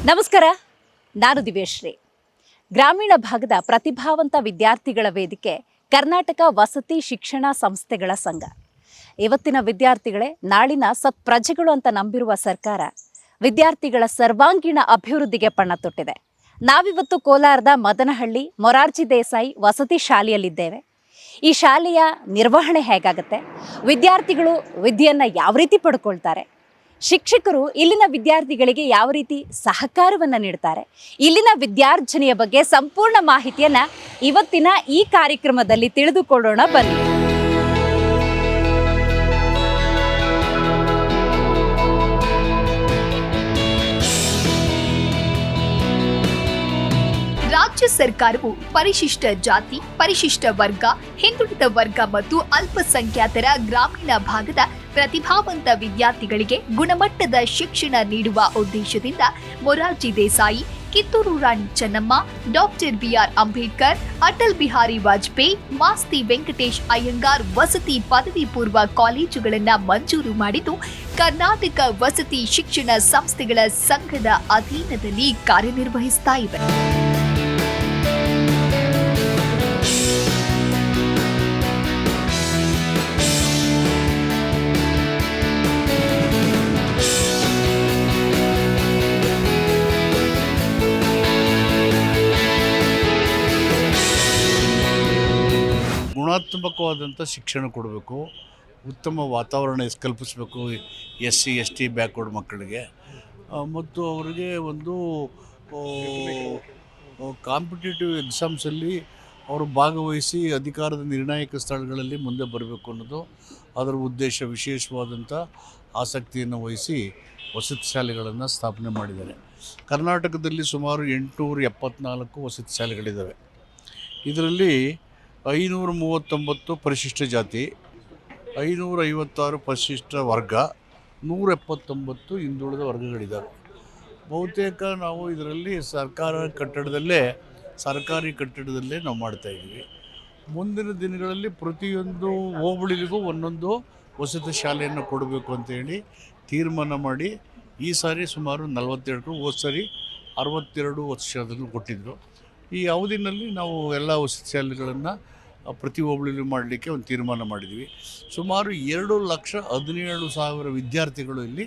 ನಮಸ್ಕಾರ, ನಾನು ದಿವ್ಯಶ್ರೀ. ಗ್ರಾಮೀಣ ಭಾಗದ ಪ್ರತಿಭಾವಂತ ವಿದ್ಯಾರ್ಥಿಗಳ ವೇದಿಕೆ ಕರ್ನಾಟಕ ವಸತಿ ಶಿಕ್ಷಣ ಸಂಸ್ಥೆಗಳ ಸಂಘ. ಇವತ್ತಿನ ವಿದ್ಯಾರ್ಥಿಗಳೇ ನಾಳಿನ ಸತ್ಪ್ರಜೆಗಳು ಅಂತ ನಂಬಿರುವ ಸರ್ಕಾರ ವಿದ್ಯಾರ್ಥಿಗಳ ಸರ್ವಾಂಗೀಣ ಅಭಿವೃದ್ಧಿಗೆ ಪಣ ತೊಟ್ಟಿದೆ. ನಾವಿವತ್ತು ಕೋಲಾರದ ಮದನಹಳ್ಳಿ ಮೊರಾರ್ಜಿ ದೇಸಾಯಿ ವಸತಿ ಶಾಲೆಯಲ್ಲಿದ್ದೇವೆ. ಈ ಶಾಲೆಯ ನಿರ್ವಹಣೆ ಹೇಗಾಗುತ್ತೆ, ವಿದ್ಯಾರ್ಥಿಗಳು ವಿದ್ಯೆಯನ್ನು ಯಾವ ರೀತಿ ಪಡ್ಕೊಳ್ತಾರೆ, ಶಿಕ್ಷಕರು ಇಲ್ಲಿನ ವಿದ್ಯಾರ್ಥಿಗಳಿಗೆ ಯಾವ ರೀತಿ ಸಹಕಾರವನ್ನು ನೀಡ್ತಾರೆ, ಇಲ್ಲಿನ ವಿದ್ಯಾರ್ಜನೆಯ ಬಗ್ಗೆ ಸಂಪೂರ್ಣ ಮಾಹಿತಿಯನ್ನು ಇವತ್ತಿನ ಈ ಕಾರ್ಯಕ್ರಮದಲ್ಲಿ ತಿಳಿದುಕೊಳ್ಳೋಣ ಬನ್ನಿ. ರಾಜ್ಯ ಸರ್ಕಾರವು ಪರಿಶಿಷ್ಟ ಜಾತಿ, ಪರಿಶಿಷ್ಟ ವರ್ಗ, ಹಿಂದುಳಿದ ವರ್ಗ ಮತ್ತು ಅಲ್ಪಸಂಖ್ಯಾತರ ಗ್ರಾಮೀಣ ಭಾಗದ ಪ್ರತಿಭಾವಂತ ವಿದ್ಯಾರ್ಥಿಗಳಿಗೆ ಗುಣಮಟ್ಟದ ಶಿಕ್ಷಣ ನೀಡುವ ಉದ್ದೇಶದಿಂದ ಮೊರಾರ್ಜಿ ದೇಸಾಯಿ, ಕಿತ್ತೂರು ರಾಣಿ ಚೆನ್ನಮ್ಮ, ಡಾಕ್ಟರ್ ಬಿಆರ್ ಅಂಬೇಡ್ಕರ್, ಅಟಲ್ ಬಿಹಾರಿ ವಾಜಪೇಯಿ, ಮಾಸ್ತಿ ವೆಂಕಟೇಶ್ ಅಯ್ಯಂಗಾರ್ ವಸತಿ ಪದವಿ ಪೂರ್ವ ಕಾಲೇಜುಗಳನ್ನು ಮಂಜೂರು ಮಾಡಿದ್ದು ಕರ್ನಾಟಕ ವಸತಿ ಶಿಕ್ಷಣ ಸಂಸ್ಥೆಗಳ ಸಂಘದ ಅಧೀನದಲ್ಲಿ ಕಾರ್ಯನಿರ್ವಹಿಸ್ತಾ ಇವೆ. ಗುಣಾತ್ಮಕವಾದಂಥ ಶಿಕ್ಷಣ ಕೊಡಬೇಕು, ಉತ್ತಮ ವಾತಾವರಣ ಕಲ್ಪಿಸಬೇಕು SC ST ಬ್ಯಾಕ್ವರ್ಡ್ ಮಕ್ಕಳಿಗೆ, ಮತ್ತು ಅವರಿಗೆ ಒಂದು ಕಾಂಪಿಟೇಟಿವ್ ಎಕ್ಸಾಮ್ಸಲ್ಲಿ ಅವರು ಭಾಗವಹಿಸಿ ಅಧಿಕಾರದ ನಿರ್ಣಾಯಕ ಸ್ಥಳಗಳಲ್ಲಿ ಮುಂದೆ ಬರಬೇಕು ಅನ್ನೋದು ಅದರ ಉದ್ದೇಶ. ವಿಶೇಷವಾದಂಥ ಆಸಕ್ತಿಯನ್ನು ವಹಿಸಿ ವಸತಿ ಶಾಲೆಗಳನ್ನು ಸ್ಥಾಪನೆ ಮಾಡಿದ್ದಾರೆ. ಕರ್ನಾಟಕದಲ್ಲಿ ಸುಮಾರು 874 ವಸತಿ ಶಾಲೆಗಳಿದ್ದಾವೆ. ಇದರಲ್ಲಿ 539 ಪರಿಶಿಷ್ಟ ಜಾತಿ, 556 ಪರಿಶಿಷ್ಟ ವರ್ಗ, 179 ಹಿಂದುಳಿದ ವರ್ಗಗಳಿದ್ದಾವೆ. ಬಹುತೇಕ ನಾವು ಇದರಲ್ಲಿ ಸರ್ಕಾರಿ ಕಟ್ಟಡದಲ್ಲೇ ನಾವು ಮಾಡ್ತಾಯಿದ್ದೀವಿ. ಮುಂದಿನ ದಿನಗಳಲ್ಲಿ ಪ್ರತಿಯೊಂದು ಹೋಬಳಿಗೂ ಒಂದೊಂದು ವಸತಿ ಶಾಲೆಯನ್ನು ಕೊಡಬೇಕು ಅಂತೇಳಿ ತೀರ್ಮಾನ ಮಾಡಿ ಈ ಸಾರಿ ಸುಮಾರು 42, ಹೋದ ಸಾರಿ 62 ವಸತಿ ಶಾಲೆಗಳನ್ನು ಕೊಟ್ಟಿದ್ದರು. ಈ ಅವಧಿನಲ್ಲಿ ನಾವು ಎಲ್ಲ ವಸತಿ ಶಾಲೆಗಳನ್ನು ಪ್ರತಿ ಹೋಬಳಿಲಿ ಮಾಡಲಿಕ್ಕೆ ಒಂದು ತೀರ್ಮಾನ ಮಾಡಿದ್ವಿ. ಸುಮಾರು 2,17,000 ವಿದ್ಯಾರ್ಥಿಗಳು ಇಲ್ಲಿ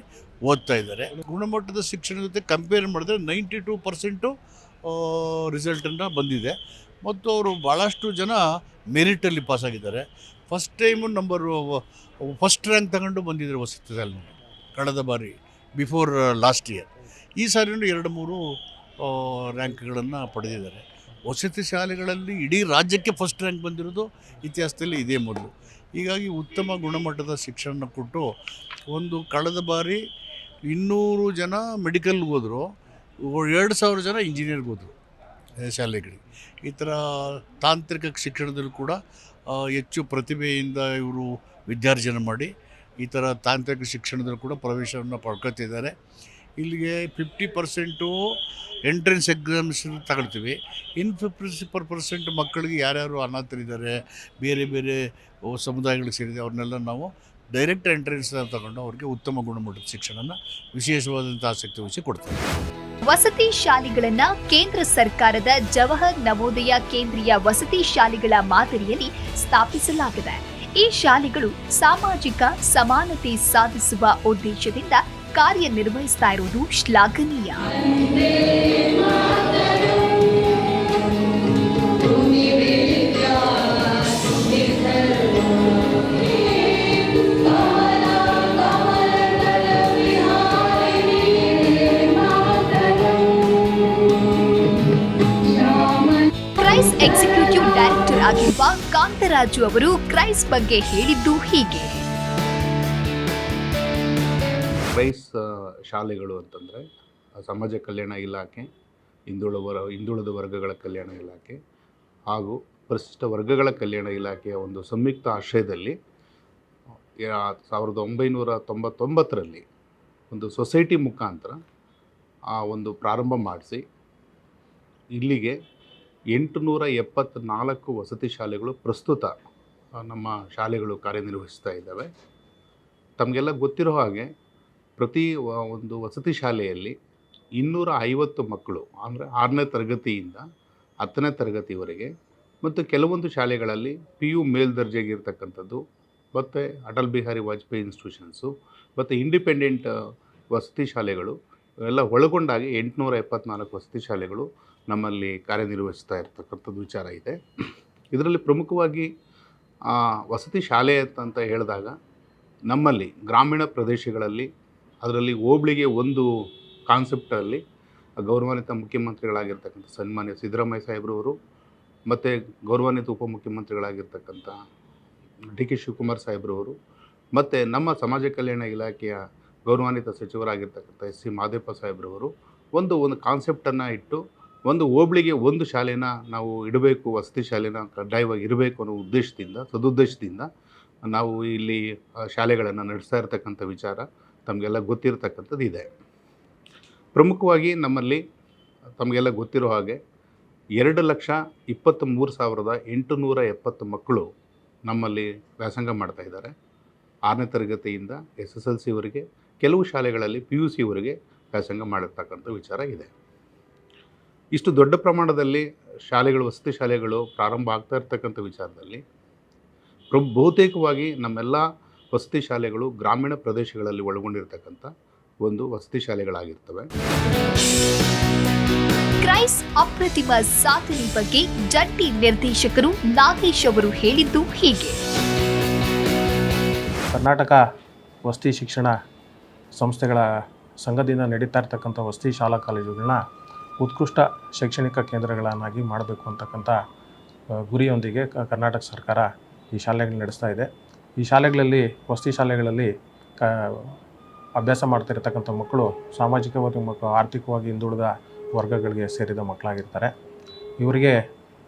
ಓದ್ತಾ ಇದ್ದಾರೆ. ಗುಣಮಟ್ಟದ ಶಿಕ್ಷಣ ಜೊತೆ ಕಂಪೇರ್ ಮಾಡಿದ್ರೆ 92% ರಿಸಲ್ಟನ್ನು ಬಂದಿದೆ. ಮತ್ತು ಅವರು ಭಾಳಷ್ಟು ಜನ ಮೆರಿಟಲ್ಲಿ ಪಾಸಾಗಿದ್ದಾರೆ. ಫಸ್ಟ್ ಟೈಮು ಫಸ್ಟ್ ರ್ಯಾಂಕ್ ತಗೊಂಡು ಬಂದಿದ್ದಾರೆ ವಸತಿ ಶಾಲೆ ಕಳೆದ ಬಾರಿ, ಬಿಫೋರ್ ಲಾಸ್ಟ್ ಇಯರ್. ಈ ಸಾರಿನೂ 2-3 ರ್ಯಾಂಕ್ಗಳನ್ನು ಪಡೆದಿದ್ದಾರೆ. ವಸತಿ ಶಾಲೆಗಳಲ್ಲಿ ಇಡೀ ರಾಜ್ಯಕ್ಕೆ ಫಸ್ಟ್ ರ್ಯಾಂಕ್ ಬಂದಿರೋದು ಇತಿಹಾಸದಲ್ಲಿ ಇದೇ ಮೊದಲು. ಹೀಗಾಗಿ ಉತ್ತಮ ಗುಣಮಟ್ಟದ ಶಿಕ್ಷಣ ಕೊಟ್ಟು ಕಳೆದ ಬಾರಿ 200 ಜನ ಮೆಡಿಕಲ್ಗೆ ಹೋದರು, 2,000 ಜನ ಇಂಜಿನಿಯರ್ಗೆ ಹೋದರು ಶಾಲೆಗಳಿಗೆ. ಈ ಥರ ತಾಂತ್ರಿಕ ಶಿಕ್ಷಣದಲ್ಲೂ ಕೂಡ ಹೆಚ್ಚು ಪ್ರತಿಭೆಯಿಂದ ಇವರು ವಿದ್ಯಾರ್ಜನೆ ಮಾಡಿ ಈ ಥರ ತಾಂತ್ರಿಕ ಶಿಕ್ಷಣದಲ್ಲೂ ಕೂಡ ಪ್ರವೇಶವನ್ನು ಪಡ್ಕೊತಿದ್ದಾರೆ. ಇಲ್ಲಿಗೆ 50% ಎಂಟ್ರೆನ್ಸ್ ಎಕ್ಸಾಮ್ಸ್ ತಗೊಳ್ತೀವಿ. 50% ಮಕ್ಕಳಿಗೆ ಯಾರ್ಯಾರು ಅನಾಥರಿದ್ದಾರೆ, ಬೇರೆ ಬೇರೆ ಸಮುದಾಯಗಳಿಗೆ ಸೇರಿದೆ, ಅವ್ರನ್ನೆಲ್ಲ ನಾವು ಡೈರೆಕ್ಟ್ ಎಂಟ್ರೆನ್ಸ್ ತಗೊಂಡು ಅವ್ರಿಗೆ ಉತ್ತಮ ಗುಣಮಟ್ಟದ ಶಿಕ್ಷಣನ ವಿಶೇಷವಾದಂಥ ಆಸಕ್ತಿ ವಹಿಸಿ ಕೊಡ್ತೀವಿ. ವಸತಿ ಶಾಲೆಗಳನ್ನ ಕೇಂದ್ರ ಸರ್ಕಾರದ ಜವಾಹರ್ ನವೋದಯ ಕೇಂದ್ರೀಯ ವಸತಿ ಶಾಲೆಗಳ ಮಾದರಿಯಲ್ಲಿ ಸ್ಥಾಪಿಸಲಾಗಿದೆ. ಈ ಶಾಲೆಗಳು ಸಾಮಾಜಿಕ ಸಮಾನತೆ ಸಾಧಿಸುವ ಉದ್ದೇಶದಿಂದ ಕಾರ್ಯನಿರ್ವಹಿಸ್ತಾ ಇರುವುದು ಶ್ಲಾಘನೀಯ. ಕ್ರೈಸ್ ಎಕ್ಸಿಕ್ಯೂಟಿವ್ ಡೈರೆಕ್ಟರ್ ಆಗಿರುವ ಕಾಂತರಾಜು ಅವರು ಕ್ರೈಸ್ ಬಗ್ಗೆ ಹೇಳಿದ್ದು ಹೀಗೆ. ಕ್ರೈಸ್ ಶಾಲೆಗಳು ಅಂತಂದರೆ ಸಮಾಜ ಕಲ್ಯಾಣ ಇಲಾಖೆ, ಹಿಂದುಳಿದ ವರ್ಗಗಳ ಕಲ್ಯಾಣ ಇಲಾಖೆ ಹಾಗೂ ಪರಿಶಿಷ್ಟ ವರ್ಗಗಳ ಕಲ್ಯಾಣ ಇಲಾಖೆಯ ಒಂದು ಸಂಯುಕ್ತ ಆಶ್ರಯದಲ್ಲಿ 1999ರಲ್ಲಿ ಒಂದು ಸೊಸೈಟಿ ಮುಖಾಂತರ ಒಂದು ಪ್ರಾರಂಭ ಮಾಡಿಸಿ ಇಲ್ಲಿಗೆ 874 ವಸತಿ ಶಾಲೆಗಳು ಪ್ರಸ್ತುತ ನಮ್ಮ ಶಾಲೆಗಳು ಕಾರ್ಯನಿರ್ವಹಿಸ್ತಾ ಇದ್ದಾವೆ. ತಮಗೆಲ್ಲ ಗೊತ್ತಿರೋ ಹಾಗೆ ಪ್ರತಿ ಒಂದು ವಸತಿ ಶಾಲೆಯಲ್ಲಿ 250 ಮಕ್ಕಳು ಅಂದರೆ 6ನೇ ತರಗತಿಯಿಂದ 10ನೇ ತರಗತಿವರೆಗೆ ಮತ್ತು ಕೆಲವೊಂದು ಶಾಲೆಗಳಲ್ಲಿ PU ಮೇಲ್ದರ್ಜೆಗೆ ಇರ್ತಕ್ಕಂಥದ್ದು ಮತ್ತು ಅಟಲ್ ಬಿಹಾರಿ ವಾಜಪೇಯಿ ಇನ್ಸ್ಟಿಟ್ಯೂಷನ್ಸು ಮತ್ತು ಇಂಡಿಪೆಂಡೆಂಟ್ ವಸತಿ ಶಾಲೆಗಳು ಇವೆಲ್ಲ ಒಳಗೊಂಡಾಗಿ 874 ವಸತಿ ಶಾಲೆಗಳು ನಮ್ಮಲ್ಲಿ ಕಾರ್ಯನಿರ್ವಹಿಸ್ತಾ ಇರ್ತಕ್ಕಂಥದ್ದು ವಿಚಾರ ಇದೆ. ಇದರಲ್ಲಿ ಪ್ರಮುಖವಾಗಿ ವಸತಿ ಶಾಲೆ ಅಂತ ಹೇಳಿದಾಗ ನಮ್ಮಲ್ಲಿ ಗ್ರಾಮೀಣ ಪ್ರದೇಶಗಳಲ್ಲಿ ಅದರಲ್ಲಿ ಹೋಬಳಿಗೆ ಒಂದು ಕಾನ್ಸೆಪ್ಟಲ್ಲಿ ಗೌರವಾನ್ವಿತ ಮುಖ್ಯಮಂತ್ರಿಗಳಾಗಿರ್ತಕ್ಕಂಥ ಸನ್ಮಾನ್ಯ ಸಿದ್ದರಾಮಯ್ಯ ಸಾಹೇಬ್ರವರು ಮತ್ತು ಗೌರವಾನ್ವಿತ ಉಪಮುಖ್ಯಮಂತ್ರಿಗಳಾಗಿರ್ತಕ್ಕಂಥ DK ಶಿವಕುಮಾರ್ ಸಾಹೇಬ್ರವರು ಮತ್ತು ನಮ್ಮ ಸಮಾಜ ಕಲ್ಯಾಣ ಇಲಾಖೆಯ ಗೌರವಾನ್ವಿತ ಸಚಿವರಾಗಿರ್ತಕ್ಕಂಥ SC ಮಾದೇಪ್ಪ ಸಾಹೇಬ್ರವರು ಒಂದು ಕಾನ್ಸೆಪ್ಟನ್ನು ಇಟ್ಟು ಒಂದು ಹೋಬಳಿಗೆ ಒಂದು ಶಾಲೆನ ನಾವು ಇಡಬೇಕು, ವಸತಿ ಶಾಲೆನ ಕಡ್ಡಾಯವಾಗಿ ಇರಬೇಕು ಅನ್ನೋ ಸದುದ್ದೇಶದಿಂದ ನಾವು ಇಲ್ಲಿ ಶಾಲೆಗಳನ್ನು ನಡೆಸ್ತಾ ಇರ್ತಕ್ಕಂಥ ವಿಚಾರ ತಮಗೆಲ್ಲ ಗೊತ್ತಿರತಕ್ಕಂಥದ್ದು ಇದೆ. ಪ್ರಮುಖವಾಗಿ ನಮ್ಮಲ್ಲಿ ತಮಗೆಲ್ಲ ಗೊತ್ತಿರೋ ಹಾಗೆ 2,23,870 ಮಕ್ಕಳು ನಮ್ಮಲ್ಲಿ ವ್ಯಾಸಂಗ ಮಾಡ್ತಾ ಇದ್ದಾರೆ. 6ನೇ ತರಗತಿಯಿಂದ SSLCವರೆಗೆ, ಕೆಲವು ಶಾಲೆಗಳಲ್ಲಿ PUCವರೆಗೆ ವ್ಯಾಸಂಗ ಮಾಡಿರ್ತಕ್ಕಂಥ ವಿಚಾರ ಇದೆ. ಇಷ್ಟು ದೊಡ್ಡ ಪ್ರಮಾಣದಲ್ಲಿ ಶಾಲೆಗಳು, ವಸತಿ ಶಾಲೆಗಳು ಪ್ರಾರಂಭ ಆಗ್ತಾ ಇರ್ತಕ್ಕಂಥ ವಿಚಾರದಲ್ಲಿ ಬಹುತೇಕವಾಗಿ ನಮ್ಮೆಲ್ಲ ವಸತಿ ಶಾಲೆಗಳು ಗ್ರಾಮೀಣ ಪ್ರದೇಶಗಳಲ್ಲಿ ಒಳಗೊಂಡಿರ್ತಕ್ಕಂಥ ಒಂದು ವಸತಿ ಶಾಲೆಗಳಾಗಿರ್ತವೆ. ಕ್ರೈಸ್ ಅಪ್ರತಿಮ ಸಾಧನೆ ಬಗ್ಗೆ ಜಂಟಿ ನಿರ್ದೇಶಕರು ನಾಗೇಶ್ ಅವರು ಹೇಳಿದ್ದು ಹೀಗೆ. ಕರ್ನಾಟಕ ವಸತಿ ಶಿಕ್ಷಣ ಸಂಸ್ಥೆಗಳ ಸಂಘದಿಂದ ನಡೀತಾ ಇರ್ತಕ್ಕಂಥ ವಸತಿ ಶಾಲಾ ಕಾಲೇಜುಗಳನ್ನ ಉತ್ಕೃಷ್ಟ ಶೈಕ್ಷಣಿಕ ಕೇಂದ್ರಗಳನ್ನಾಗಿ ಮಾಡಬೇಕು ಅಂತಕ್ಕಂಥ ಗುರಿಯೊಂದಿಗೆ ಕರ್ನಾಟಕ ಸರ್ಕಾರ ಈ ಶಾಲೆಗಳನ್ನ ನಡೆಸ್ತಾ ಇದೆ. ಈ ಶಾಲೆಗಳಲ್ಲಿ, ವಸತಿ ಶಾಲೆಗಳಲ್ಲಿ ಅಭ್ಯಾಸ ಮಾಡ್ತಿರ್ತಕ್ಕಂಥ ಮಕ್ಕಳು ಸಾಮಾಜಿಕವಾಗಿ ಮತ್ತು ಆರ್ಥಿಕವಾಗಿ ಹಿಂದುಳಿದ ವರ್ಗಗಳಿಗೆ ಸೇರಿದ ಮಕ್ಕಳಾಗಿರ್ತಾರೆ. ಇವರಿಗೆ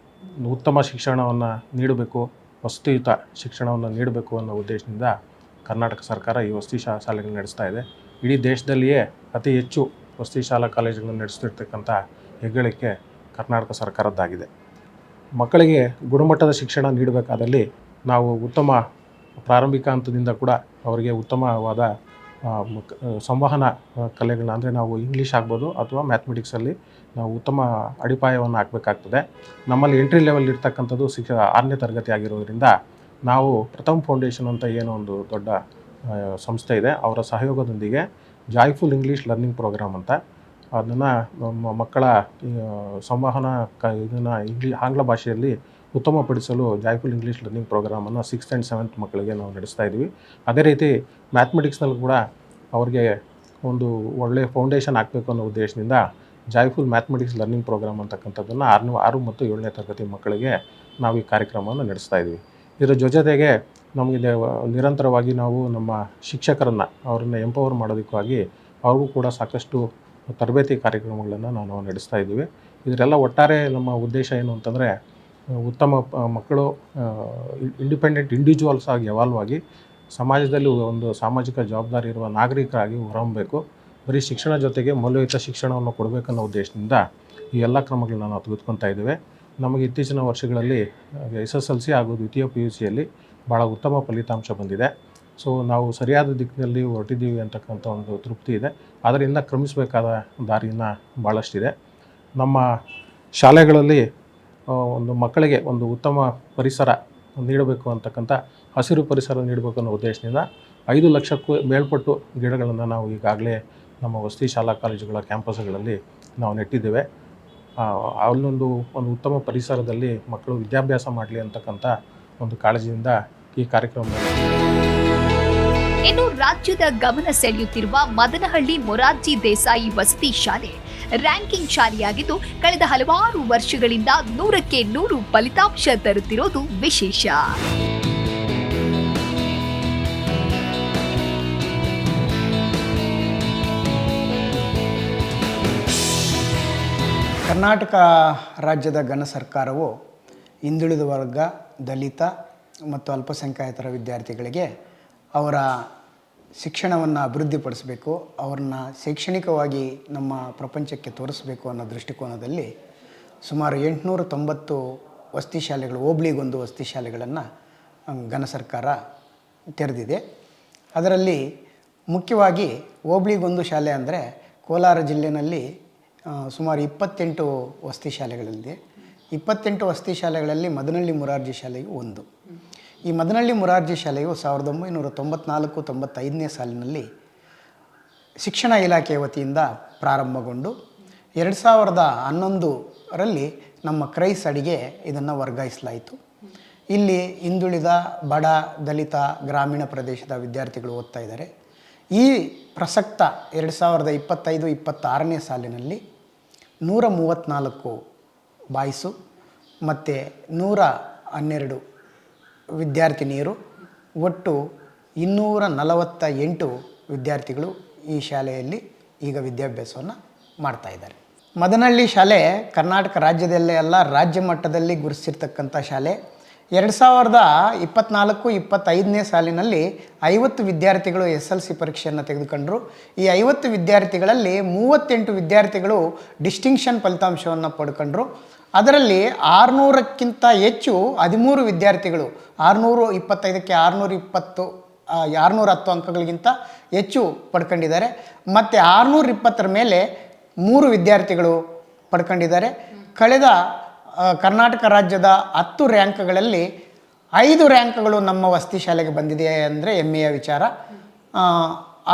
ಉತ್ತಮ ಶಿಕ್ಷಣವನ್ನು ನೀಡಬೇಕು, ವಸತಿಯುತ ಶಿಕ್ಷಣವನ್ನು ನೀಡಬೇಕು ಅನ್ನೋ ಉದ್ದೇಶದಿಂದ ಕರ್ನಾಟಕ ಸರ್ಕಾರ ಈ ವಸತಿ ಶಾಲೆಗಳನ್ನು ನಡೆಸ್ತಾ ಇದೆ. ಇಡೀ ದೇಶದಲ್ಲಿಯೇ ಅತಿ ಹೆಚ್ಚು ವಸತಿ ಶಾಲಾ ಕಾಲೇಜುಗಳನ್ನು ನಡೆಸ್ತಿರ್ತಕ್ಕಂಥ ಹೆಗ್ಗಳಿಕೆ ಕರ್ನಾಟಕ ಸರ್ಕಾರದ್ದಾಗಿದೆ. ಮಕ್ಕಳಿಗೆ ಗುಣಮಟ್ಟದ ಶಿಕ್ಷಣ ನೀಡಬೇಕಾದಲ್ಲಿ ನಾವು ಉತ್ತಮ ಪ್ರಾರಂಭಿಕ ಹಂತದಿಂದ ಕೂಡ ಅವರಿಗೆ ಉತ್ತಮವಾದ ಸಂವಹನ ಕಲೆಗಳನ್ನ, ಅಂದರೆ ನಾವು ಇಂಗ್ಲೀಷ್ ಆಗ್ಬೋದು ಅಥವಾ ಮ್ಯಾಥಮೆಟಿಕ್ಸಲ್ಲಿ ನಾವು ಉತ್ತಮ ಅಡಿಪಾಯವನ್ನು ಹಾಕಬೇಕಾಗ್ತದೆ. ನಮ್ಮಲ್ಲಿ ಎಂಟ್ರಿ ಲೆವೆಲ್ ಇರ್ತಕ್ಕಂಥದ್ದು 6ನೇ ತರಗತಿ ಆಗಿರೋದ್ರಿಂದ ನಾವು ಪ್ರಥಮ್ ಫೌಂಡೇಶನ್ ಅಂತ ಏನೋ ಒಂದು ದೊಡ್ಡ ಸಂಸ್ಥೆ ಇದೆ, ಅವರ ಸಹಯೋಗದೊಂದಿಗೆ ಜಾಯ್ಫುಲ್ ಇಂಗ್ಲೀಷ್ ಲರ್ನಿಂಗ್ ಪ್ರೋಗ್ರಾಮ್ ಅಂತ ಅದನ್ನು ಮಕ್ಕಳ ಸಂವಹನ ಇದನ್ನು ಆಂಗ್ಲ ಭಾಷೆಯಲ್ಲಿ ಉತ್ತಮಪಡಿಸಲು ಜಾಯ್ಫುಲ್ ಇಂಗ್ಲೀಷ್ ಲರ್ನಿಂಗ್ ಪ್ರೋಗ್ರಾಮನ್ನು 6th and 7th ಮಕ್ಕಳಿಗೆ ನಾವು ನಡೆಸ್ತಾ ಇದ್ದೀವಿ. ಅದೇ ರೀತಿ ಮ್ಯಾಥಮೆಟಿಕ್ಸ್ನಲ್ಲಿ ಕೂಡ ಅವ್ರಿಗೆ ಒಂದು ಒಳ್ಳೆಯ ಫೌಂಡೇಶನ್ ಹಾಕಬೇಕು ಅನ್ನೋ ಉದ್ದೇಶದಿಂದ ಜಾಯ್ಫುಲ್ ಮ್ಯಾಥಮೆಟಿಕ್ಸ್ ಲರ್ನಿಂಗ್ ಪ್ರೋಗ್ರಾಮ್ ಅಂತಕ್ಕಂಥದ್ದನ್ನು 6 ಮತ್ತು 7ನೇ ತರಗತಿ ಮಕ್ಕಳಿಗೆ ನಾವು ಈ ಕಾರ್ಯಕ್ರಮವನ್ನು ನಡೆಸ್ತಾ ಇದ್ದೀವಿ. ಇದರ ಜೊತೆಗೆ ನಮಗೆ ನಿರಂತರವಾಗಿ ನಾವು ನಮ್ಮ ಶಿಕ್ಷಕರನ್ನು ಅವರನ್ನು ಎಂಪವರ್ ಮಾಡೋದಕ್ಕಾಗಿ ಅವ್ರಿಗೂ ಕೂಡ ಸಾಕಷ್ಟು ತರಬೇತಿ ಕಾರ್ಯಕ್ರಮಗಳನ್ನು ನಾವು ನಡೆಸ್ತಾ ಇದ್ದೀವಿ. ಇದರೆಲ್ಲ ಒಟ್ಟಾರೆ ನಮ್ಮ ಉದ್ದೇಶ ಏನು ಅಂತಂದರೆ ಉತ್ತಮ ಮಕ್ಕಳು ಇಂಡಿಪೆಂಡೆಂಟ್ ಇಂಡಿವಿಜುವಲ್ಸ್ ಆಗಿ ಎವಾಲ್ವ್ ಆಗಿ ಸಮಾಜದಲ್ಲಿ ಒಂದು ಸಾಮಾಜಿಕ ಜವಾಬ್ದಾರಿ ಇರುವ ನಾಗರಿಕರಾಗಿ ಹೊರಹೊಮ್ಮಬೇಕು. ಬರೀ ಶಿಕ್ಷಣ ಜೊತೆಗೆ ಮೌಲ್ಯಯುತ ಶಿಕ್ಷಣವನ್ನು ಕೊಡಬೇಕನ್ನೋ ಉದ್ದೇಶದಿಂದ ಈ ಎಲ್ಲ ಕ್ರಮಗಳನ್ನ ನಾವು ತೆಗೆದುಕೊಳ್ತಾ ಇದ್ದೇವೆ. ನಮಗೆ ಇತ್ತೀಚಿನ ವರ್ಷಗಳಲ್ಲಿ SSLC ಹಾಗೂ ದ್ವಿತೀಯ PUCಯಲ್ಲಿ ಭಾಳ ಉತ್ತಮ ಫಲಿತಾಂಶ ಬಂದಿದೆ. ಸೊ ನಾವು ಸರಿಯಾದ ದಿಕ್ಕಿನಲ್ಲಿ ಹೊರಟಿದ್ದೀವಿ ಅಂತಕ್ಕಂಥ ಒಂದು ತೃಪ್ತಿ ಇದೆ. ಅದರಿಂದ ಕ್ರಮಿಸಬೇಕಾದ ದಾರಿಯನ್ನು ಭಾಳಷ್ಟಿದೆ. ನಮ್ಮ ಶಾಲೆಗಳಲ್ಲಿ ಒಂದು ಮಕ್ಕಳಿಗೆ ಒಂದು ಉತ್ತಮ ಪರಿಸರ ನೀಡಬೇಕು ಅಂತಕ್ಕಂಥ ಹಸಿರು ಪರಿಸರ ನೀಡಬೇಕು ಅನ್ನೋ ಉದ್ದೇಶದಿಂದ 5 ಲಕ್ಷಕ್ಕೂ ಮೇಲ್ಪಟ್ಟು ಗಿಡಗಳನ್ನು ನಾವು ಈಗಾಗಲೇ ನಮ್ಮ ವಸತಿ ಶಾಲಾ ಕಾಲೇಜುಗಳ ಕ್ಯಾಂಪಸ್ಗಳಲ್ಲಿ ನಾವು ನೆಟ್ಟಿದ್ದೇವೆ. ಅಲ್ಲೊಂದು ಉತ್ತಮ ಪರಿಸರದಲ್ಲಿ ಮಕ್ಕಳು ವಿದ್ಯಾಭ್ಯಾಸ ಮಾಡಲಿ ಅಂತಕ್ಕಂಥ ಒಂದು ಕಾಳಜಿಯಿಂದ ಈ ಕಾರ್ಯಕ್ರಮ. ಇನ್ನು ರಾಜ್ಯದ ಗಮನ ಸೆಳೆಯುತ್ತಿರುವ ಮದನಹಳ್ಳಿ ಮೊರಾರ್ಜಿ ದೇಸಾಯಿ ವಸತಿ ಶಾಲೆ ರ್ಯಾಂಕಿಂಗ್ ಶಾಲೆಯಾಗಿದ್ದು ಕಳೆದ ಹಲವಾರು ವರ್ಷಗಳಿಂದ 100ಕ್ಕೆ 100 ಫಲಿತಾಂಶ ತರುತ್ತಿರೋದು ವಿಶೇಷ. ಕರ್ನಾಟಕ ರಾಜ್ಯದ ಘನ ಸರ್ಕಾರವು ಹಿಂದುಳಿದ ವರ್ಗ, ದಲಿತ ಮತ್ತು ಅಲ್ಪಸಂಖ್ಯಾತರ ವಿದ್ಯಾರ್ಥಿಗಳಿಗೆ ಅವರ ಶಿಕ್ಷಣವನ್ನು ಅಭಿವೃದ್ಧಿಪಡಿಸಬೇಕು, ಅವ್ರನ್ನ ಶೈಕ್ಷಣಿಕವಾಗಿ ನಮ್ಮ ಪ್ರಪಂಚಕ್ಕೆ ತೋರಿಸಬೇಕು ಅನ್ನೋ ದೃಷ್ಟಿಕೋನದಲ್ಲಿ ಸುಮಾರು 890 ವಸತಿ ಶಾಲೆಗಳು, ಹೋಬಳಿಗೊಂದು ವಸತಿ ಶಾಲೆಗಳನ್ನು ಘನ ಸರ್ಕಾರ ತೆರೆದಿದೆ. ಅದರಲ್ಲಿ ಮುಖ್ಯವಾಗಿ ಹೋಬಳಿಗೊಂದು ಶಾಲೆ ಅಂದರೆ ಕೋಲಾರ ಜಿಲ್ಲೆಯಲ್ಲಿ ಸುಮಾರು 28 ವಸತಿ ಶಾಲೆಗಳಿದೆ. 28 ವಸತಿ ಶಾಲೆಗಳಲ್ಲಿ ಮದನಹಳ್ಳಿ ಮೊರಾರ್ಜಿ ಶಾಲೆಯು ಒಂದು. ಈ ಮದನಹಳ್ಳಿ ಮೊರಾರ್ಜಿ ಶಾಲೆಯು 1994-95ನೇ ಸಾಲಿನಲ್ಲಿ ಶಿಕ್ಷಣ ಇಲಾಖೆಯ ವತಿಯಿಂದ ಪ್ರಾರಂಭಗೊಂಡು 2011ರಲ್ಲಿ ನಮ್ಮ ಕ್ರೈಸ್ ಅಡಿಗೆ ಇದನ್ನು ವರ್ಗಾಯಿಸಲಾಯಿತು. ಇಲ್ಲಿ ಹಿಂದುಳಿದ ಬಡ ದಲಿತ ಗ್ರಾಮೀಣ ಪ್ರದೇಶದ ವಿದ್ಯಾರ್ಥಿಗಳು ಓದ್ತಾ ಇದ್ದಾರೆ. ಈ ಪ್ರಸಕ್ತ 2025-26ನೇ ಸಾಲಿನಲ್ಲಿ 134 ಬಾಯ್ಸು ಮತ್ತು 112 ವಿದ್ಯಾರ್ಥಿನಿಯರು, ಒಟ್ಟು 248 ವಿದ್ಯಾರ್ಥಿಗಳು ಈ ಶಾಲೆಯಲ್ಲಿ ಈಗ ವಿದ್ಯಾಭ್ಯಾಸವನ್ನು ಮಾಡ್ತಾಯಿದ್ದಾರೆ. ಮದನಹಳ್ಳಿ ಶಾಲೆ ಕರ್ನಾಟಕ ರಾಜ್ಯದಲ್ಲೇ ಅಲ್ಲ, ರಾಜ್ಯ ಮಟ್ಟದಲ್ಲಿ ಗುರುತಿಸಿರ್ತಕ್ಕಂಥ ಶಾಲೆ. 2024-25ನೇ ಸಾಲಿನಲ್ಲಿ 50 ವಿದ್ಯಾರ್ಥಿಗಳು SLC ಪರೀಕ್ಷೆಯನ್ನು ತೆಗೆದುಕೊಂಡರು. ಈ 50 ವಿದ್ಯಾರ್ಥಿಗಳಲ್ಲಿ 38 ವಿದ್ಯಾರ್ಥಿಗಳು ಡಿಸ್ಟಿಂಕ್ಷನ್ ಫಲಿತಾಂಶವನ್ನು ಪಡ್ಕೊಂಡ್ರು. ಅದರಲ್ಲಿ 600ಕ್ಕಿಂತ ಹೆಚ್ಚು 13 ವಿದ್ಯಾರ್ಥಿಗಳು 625ಕ್ಕೆ 610 ಅಂಕಗಳಿಗಿಂತ ಹೆಚ್ಚು ಪಡ್ಕೊಂಡಿದ್ದಾರೆ. ಮತ್ತು 620 ಮೇಲೆ 3 ವಿದ್ಯಾರ್ಥಿಗಳು ಪಡ್ಕೊಂಡಿದ್ದಾರೆ. ಕಳೆದ ಕರ್ನಾಟಕ ರಾಜ್ಯದ 10 ರ್ಯಾಂಕ್ಗಳಲ್ಲಿ 5 ರ್ಯಾಂಕ್ಗಳು ನಮ್ಮ ವಸತಿ ಶಾಲೆಗೆ ಬಂದಿದೆ ಅಂದರೆ ಹೆಮ್ಮೆಯ ವಿಚಾರ.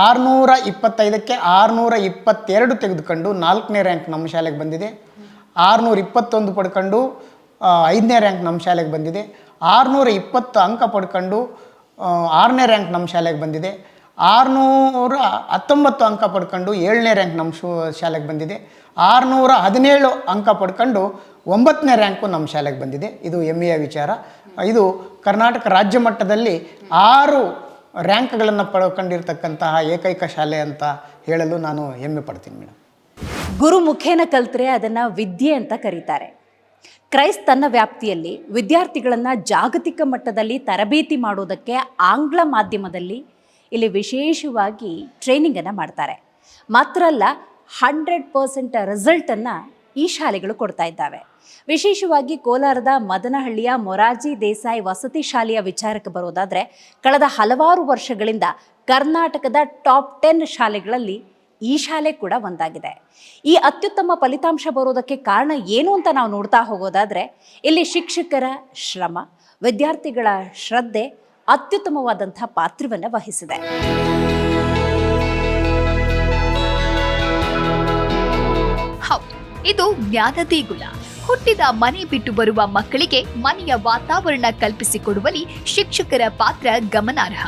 625ಕ್ಕೆ 622 ತೆಗೆದುಕೊಂಡು 4ನೇ ರ್ಯಾಂಕ್ ನಮ್ಮ ಶಾಲೆಗೆ ಬಂದಿದೆ. 621 ಪಡ್ಕೊಂಡು 5ನೇ ರ್ಯಾಂಕ್ ನಮ್ಮ ಶಾಲೆಗೆ ಬಂದಿದೆ. 620 ಅಂಕ ಪಡ್ಕೊಂಡು 6ನೇ ರ್ಯಾಂಕ್ ನಮ್ಮ ಶಾಲೆಗೆ ಬಂದಿದೆ. 619 ಅಂಕ ಪಡ್ಕೊಂಡು 7ನೇ ರ್ಯಾಂಕ್ ನಮ್ಮ ಶಾಲೆಗೆ ಬಂದಿದೆ. 617 ಅಂಕ ಪಡ್ಕೊಂಡು 9ನೇ ರ್ಯಾಂಕು ನಮ್ಮ ಶಾಲೆಗೆ ಬಂದಿದೆ. ಇದು ಹೆಮ್ಮೆಯ ವಿಚಾರ. ಇದು ಕರ್ನಾಟಕ ರಾಜ್ಯ ಮಟ್ಟದಲ್ಲಿ 6 ರ್ಯಾಂಕ್ಗಳನ್ನು ಪಡ್ಕೊಂಡಿರ್ತಕ್ಕಂತಹ ಏಕೈಕ ಶಾಲೆ ಅಂತ ಹೇಳಲು ನಾನು ಹೆಮ್ಮೆ ಪಡ್ತೀನಿ ಮೇಡಮ್. ಗುರು ಮುಖೇನ ಕಲ್ತ್ರೆ ಅದನ್ನು ವಿದ್ಯೆ ಅಂತ ಕರೀತಾರೆ. ಕ್ರೈಸ್ ತನ್ನ ವ್ಯಾಪ್ತಿಯಲ್ಲಿ ವಿದ್ಯಾರ್ಥಿಗಳನ್ನು ಜಾಗತಿಕ ಮಟ್ಟದಲ್ಲಿ ತರಬೇತಿ ಮಾಡೋದಕ್ಕೆ ಆಂಗ್ಲ ಮಾಧ್ಯಮದಲ್ಲಿ ಇಲ್ಲಿ ವಿಶೇಷವಾಗಿ ಟ್ರೈನಿಂಗನ್ನು ಮಾಡ್ತಾರೆ. ಮಾತ್ರ ಅಲ್ಲ, 100% ರಿಸಲ್ಟನ್ನು ಈ ಶಾಲೆಗಳು ಕೊಡ್ತಾ ಇದ್ದಾವೆ. ವಿಶೇಷವಾಗಿ ಕೋಲಾರದ ಮದನಹಳ್ಳಿಯ ಮೊರಾರ್ಜಿ ದೇಸಾಯಿ ವಸತಿ ಶಾಲೆಯ ವಿಚಾರಕ್ಕೆ ಬರೋದಾದರೆ, ಕಳೆದ ಹಲವಾರು ವರ್ಷಗಳಿಂದ ಕರ್ನಾಟಕದ ಟಾಪ್ 10 ಶಾಲೆಗಳಲ್ಲಿ ಈ ಶಾಲೆ ಕೂಡ ಒಂದಾಗಿದೆ. ಈ ಅತ್ಯುತ್ತಮ ಫಲಿತಾಂಶ ಬರೋದಕ್ಕೆ ಕಾರಣ ಏನು ಅಂತ ನಾವು ನೋಡ್ತಾ ಹೋಗೋದಾದರೆ, ಇಲ್ಲಿ ಶಿಕ್ಷಕರ ಶ್ರಮ, ವಿದ್ಯಾರ್ಥಿಗಳ ಶ್ರದ್ಧೆ ಅತ್ಯುತ್ತಮವಾದಂಥ ಪಾತ್ರವನ್ನು ವಹಿಸಿದೆ. ಹೌದು, ಇದು ಜ್ಞಾನ ದೇಗುಲ. ಹುಟ್ಟಿದ ಮನೆ ಬಿಟ್ಟು ಬರುವ ಮಕ್ಕಳಿಗೆ ಮನೆಯ ವಾತಾವರಣ ಕಲ್ಪಿಸಿಕೊಡುವಲ್ಲಿ ಶಿಕ್ಷಕರ ಪಾತ್ರ ಗಮನಾರ್ಹ.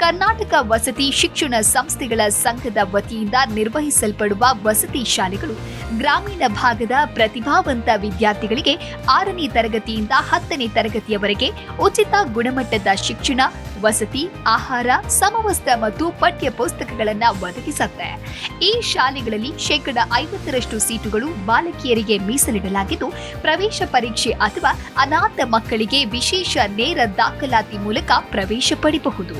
ಕರ್ನಾಟಕ ವಸತಿ ಶಿಕ್ಷಣ ಸಂಸ್ಥೆಗಳ ಸಂಘದ ವತಿಯಿಂದ ನಿರ್ವಹಿಸಲ್ಪಡುವ ವಸತಿ ಶಾಲೆಗಳು ಗ್ರಾಮೀಣ ಭಾಗದ ಪ್ರತಿಭಾವಂತ ವಿದ್ಯಾರ್ಥಿಗಳಿಗೆ 6ನೇ ತರಗತಿಯಿಂದ 10ನೇ ತರಗತಿಯವರೆಗೆ ಉಚಿತ ಗುಣಮಟ್ಟದ ಶಿಕ್ಷಣ, ವಸತಿ, ಆಹಾರ, ಸಮವಸ್ತ್ರ ಮತ್ತು ಪಠ್ಯ ಪುಸ್ತಕಗಳನ್ನು ಒದಗಿಸುತ್ತೆ. ಈ ಶಾಲೆಗಳಲ್ಲಿ 50% ಸೀಟುಗಳು ಬಾಲಕಿಯರಿಗೆ ಮೀಸಲಿಡಲಾಗಿದ್ದು, ಪ್ರವೇಶ ಪರೀಕ್ಷೆ ಅಥವಾ ಅನಾಥ ಮಕ್ಕಳಿಗೆ ವಿಶೇಷ ನೇರ ದಾಖಲಾತಿ ಮೂಲಕ ಪ್ರವೇಶ ಪಡೆಯಬಹುದು.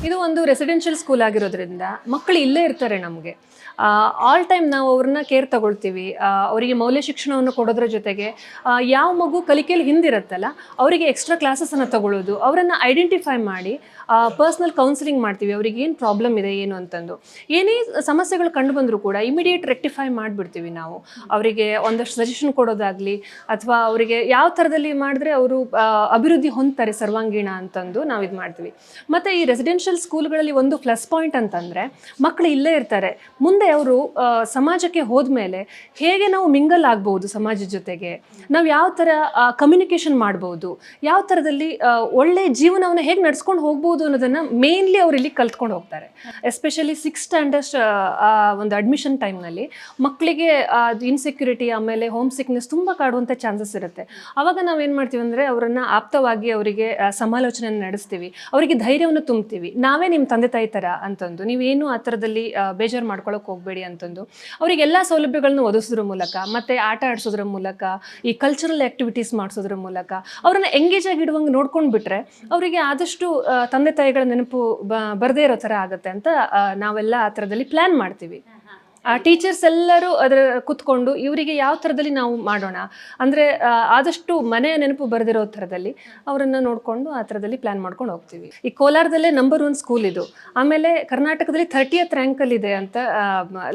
ಇದು ಒಂದು ರೆಸಿಡೆನ್ಷಿಯಲ್ ಸ್ಕೂಲ್ ಆಗಿರೋದ್ರಿಂದ ಮಕ್ಕಳು ಇಲ್ಲೇ ಇರ್ತಾರೆ. ನಮಗೆ ಆಲ್ ಟೈಮ್ ನಾವು ಅವ್ರನ್ನ ಕೇರ್ ತಗೊಳ್ತೀವಿ. ಅವರಿಗೆ ಮೌಲ್ಯ ಶಿಕ್ಷಣವನ್ನು ಕೊಡೋದ್ರ ಜೊತೆಗೆ ಯಾವ ಮಗು ಕಲಿಕೆಯಲ್ಲಿ ಹಿಂದಿರುತ್ತಲ್ಲ ಅವರಿಗೆ ಎಕ್ಸ್ಟ್ರಾ ಕ್ಲಾಸಸನ್ನು ತಗೊಳ್ಳೋದು, ಅವರನ್ನು ಐಡೆಂಟಿಫೈ ಮಾಡಿ ಪರ್ಸ್ನಲ್ ಕೌನ್ಸಿಲಿಂಗ್ ಮಾಡ್ತೀವಿ. ಅವ್ರಿಗೆ ಏನು ಪ್ರಾಬ್ಲಮ್ ಇದೆ ಏನು ಅಂತಂದು, ಏನೇ ಸಮಸ್ಯೆಗಳು ಕಂಡು ಬಂದರೂ ಕೂಡ ಇಮಿಡಿಯೇಟ್ ರೆಕ್ಟಿಫೈ ಮಾಡಿಬಿಡ್ತೀವಿ ನಾವು. ಅವರಿಗೆ ಒಂದಷ್ಟು ಸಜೆಷನ್ ಕೊಡೋದಾಗಲಿ ಅಥವಾ ಅವರಿಗೆ ಯಾವ ಥರದಲ್ಲಿ ಮಾಡಿದ್ರೆ ಅವರು ಅಭಿವೃದ್ಧಿ ಹೊಂದ್ತಾರೆ ಸರ್ವಾಂಗೀಣ ಅಂತಂದು ನಾವು ಇದು ಮಾಡ್ತೀವಿ. ಮತ್ತು ಈ ರೆಸಿಡೆನ್ಷಿಯಲ್ ಸ್ಕೂಲ್ಗಳಲ್ಲಿ ಒಂದು ಪ್ಲಸ್ ಪಾಯಿಂಟ್ ಅಂತಂದರೆ ಮಕ್ಕಳು ಇಲ್ಲೇ ಇರ್ತಾರೆ. ಮುಂದೆ ಅವರು ಸಮಾಜಕ್ಕೆ ಹೋದ್ಮೇಲೆ ಹೇಗೆ ನಾವು ಮಿಂಗಲ್ ಆಗ್ಬೋದು ಸಮಾಜದ ಜೊತೆಗೆ, ನಾವು ಯಾವ ಥರ ಕಮ್ಯುನಿಕೇಷನ್ ಮಾಡ್ಬೋದು, ಯಾವ ಥರದಲ್ಲಿ ಒಳ್ಳೆ ಜೀವನವನ್ನು ಹೇಗೆ ನಡ್ಸ್ಕೊಂಡು ಹೋಗ್ಬೋದು ಮಾಡ್ಬೋದು ಅನ್ನೋದನ್ನು ಮೇನ್ಲಿ ಅವ್ರು ಇಲ್ಲಿ ಕಲ್ತ್ಕೊಂಡು ಹೋಗ್ತಾರೆ. ಎಸ್ಪೆಷಲಿ 6th ಸ್ಟ್ಯಾಂಡರ್ಡ್ ಒಂದು ಅಡ್ಮಿಷನ್ ಟೈಮ್ನಲ್ಲಿ ಮಕ್ಕಳಿಗೆ ಇನ್ಸೆಕ್ಯೂರಿಟಿ ಆಮೇಲೆ ಹೋಮ್ ಸಿಕ್ನೆಸ್ ತುಂಬ ಕಾಡುವಂಥ ಚಾನ್ಸಸ್ ಇರುತ್ತೆ. ಆವಾಗ ನಾವೇನು ಮಾಡ್ತೀವಿ ಅಂದರೆ ಅವರನ್ನು ಆಪ್ತವಾಗಿ ಅವರಿಗೆ ಸಮಾಲೋಚನೆಯನ್ನು ನಡೆಸ್ತೀವಿ, ಅವರಿಗೆ ಧೈರ್ಯವನ್ನು ತುಂಬ್ತೀವಿ. ನಾವೇ ನಿಮ್ಮ ತಂದೆ ತಾಯಿ ಥರ ಅಂತಂದು, ನೀವೇನು ಆ ಥರದಲ್ಲಿ ಬೇಜಾರು ಮಾಡ್ಕೊಳ್ಳೋಕೆ ಹೋಗಬೇಡಿ ಅಂತಂದು ಅವರಿಗೆಲ್ಲ ಸೌಲಭ್ಯಗಳನ್ನು ಒದಗಿಸೋದ್ರ ಮೂಲಕ ಮತ್ತು ಆಟ ಆಡಿಸೋದ್ರ ಮೂಲಕ, ಈ ಕಲ್ಚರಲ್ ಆ್ಯಕ್ಟಿವಿಟೀಸ್ ಮಾಡಿಸೋದ್ರ ಮೂಲಕ ಅವ್ರನ್ನ ಎಂಗೇಜ್ ಆಗಿ ಇಡುವಂಗೆ ನೋಡ್ಕೊಂಡು ಬಿಟ್ರೆ ಅವರಿಗೆ ಆದಷ್ಟು ತಂದೆ ತಾಯಿಗಳ ನೆನಪು ಬರದೇ ಇರೋ ಥರ ಆಗುತ್ತೆ ಅಂತ ನಾವೆಲ್ಲ ಆ ಥರದಲ್ಲಿ ಪ್ಲ್ಯಾನ್ ಮಾಡ್ತೀವಿ. ಟೀಚರ್ಸ್ ಎಲ್ಲರೂ ಅದರ ಕೂತ್ಕೊಂಡು ಇವರಿಗೆ ಯಾವ ಥರದಲ್ಲಿ ನಾವು ಮಾಡೋಣ ಅಂದರೆ ಆದಷ್ಟು ಮನೆಯ ನೆನಪು ಬರೆದಿರೋ ಥರದಲ್ಲಿ ಅವರನ್ನು ನೋಡಿಕೊಂಡು ಆ ಥರದಲ್ಲಿ ಪ್ಲ್ಯಾನ್ ಮಾಡ್ಕೊಂಡು ಹೋಗ್ತೀವಿ. ಈ ಕೋಲಾರದಲ್ಲೇ ನಂಬರ್ 1 ಸ್ಕೂಲ್ ಇದು. ಆಮೇಲೆ ಕರ್ನಾಟಕದಲ್ಲಿ 30th ರ್ಯಾಂಕಲ್ಲಿದೆ ಅಂತ